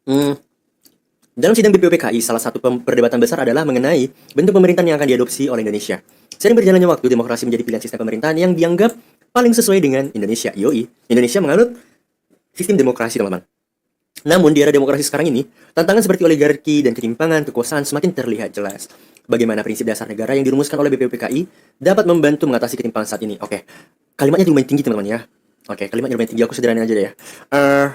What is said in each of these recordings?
Hmm, Dalam sidang BPUPKI, salah satu perdebatan besar adalah mengenai bentuk pemerintahan yang akan diadopsi oleh Indonesia. Sering berjalannya waktu, demokrasi menjadi pilihan sistem pemerintahan yang dianggap paling sesuai dengan Indonesia. Yoi, Indonesia menganut sistem demokrasi, teman-teman. Namun, di era demokrasi sekarang ini, tantangan seperti oligarki dan ketimpangan kekuasaan semakin terlihat jelas. Bagaimana prinsip dasar negara yang dirumuskan oleh BPUPKI dapat membantu mengatasi ketimpangan saat ini. Oke, kalimatnya lumayan tinggi, teman-teman ya. Oke, kalimatnya lumayan tinggi, aku sederhana aja deh ya. Eh,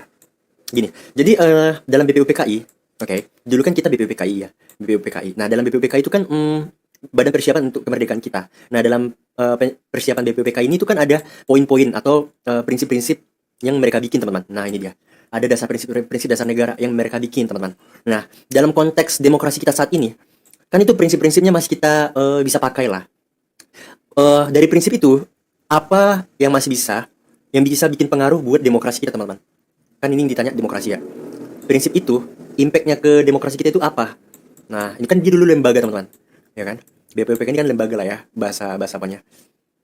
Gini, jadi dalam BPUPKI, oke, dulu kan kita BPUPKI ya, BPUPKI. Nah, dalam BPUPKI itu kan badan persiapan untuk kemerdekaan kita. Nah, dalam persiapan BPUPKI ini tuh kan ada poin-poin atau prinsip-prinsip yang mereka bikin, teman-teman. Nah, ini dia. Ada dasar prinsip dasar negara yang mereka bikin, teman-teman. Nah, dalam konteks demokrasi kita saat ini, kan itu prinsip-prinsipnya masih kita bisa pakai lah. Dari prinsip itu, apa yang bisa bikin pengaruh buat demokrasi kita, teman-teman? Kan ini yang ditanya demokrasi ya. Prinsip itu, impactnya ke demokrasi kita itu apa? Nah, ini kan dia dulu lembaga, teman-teman. Ya kan? BPUPK ini kan lembaga lah ya, bahasa apanya.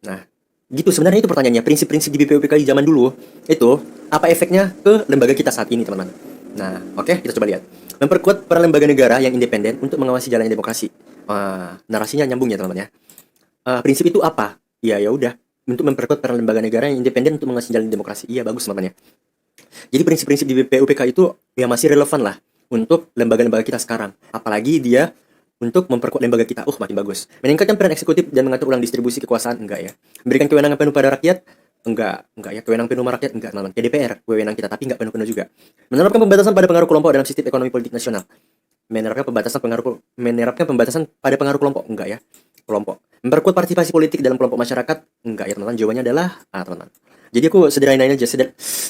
Nah, gitu sebenarnya itu pertanyaannya. Prinsip-prinsip di BPUPK zaman dulu itu apa efeknya ke lembaga kita saat ini, teman-teman? Nah, oke, kita coba lihat. Memperkuat peran lembaga negara yang independen untuk mengawasi jalannya demokrasi. Narasinya nyambung ya, teman-teman ya. Prinsip itu apa? Ya udah, untuk memperkuat peran lembaga negara yang independen untuk mengawasi jalannya demokrasi. Iya, bagus, teman-teman ya. Jadi prinsip-prinsip di BPUPK itu ya masih relevan lah untuk lembaga-lembaga kita sekarang. Apalagi dia untuk memperkuat lembaga kita. Makin bagus. Meningkatkan peran eksekutif dan mengatur ulang distribusi kekuasaan, enggak ya. Memberikan kewenangan penuh pada rakyat, enggak ya. Kewenangan penuh sama rakyat, enggak, teman-teman. Kayak DPR, kewenangan kita, tapi enggak penuh-penuh juga. Menerapkan pembatasan pada pengaruh kelompok dalam sistem ekonomi politik nasional. Menerapkan pembatasan pada pengaruh kelompok, enggak ya. Kelompok. Memperkuat partisipasi politik dalam kelompok masyarakat, enggak ya, teman-teman. Jawabannya adalah teman-teman. Jadi aku sederhanain aja,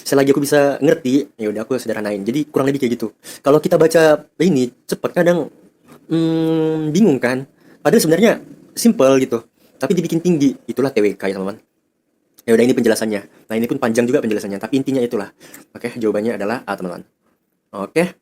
selagi aku bisa ngerti, ya udah aku sederhanain. Jadi kurang lebih kayak gitu. Kalau kita baca ini cepat kadang bingung kan. Padahal sebenarnya simple gitu. Tapi dibikin tinggi. Itulah TWK ya, teman-teman. Ya udah ini penjelasannya. Nah, ini pun panjang juga penjelasannya, tapi intinya itulah. Oke, jawabannya adalah A, teman-teman. Oke.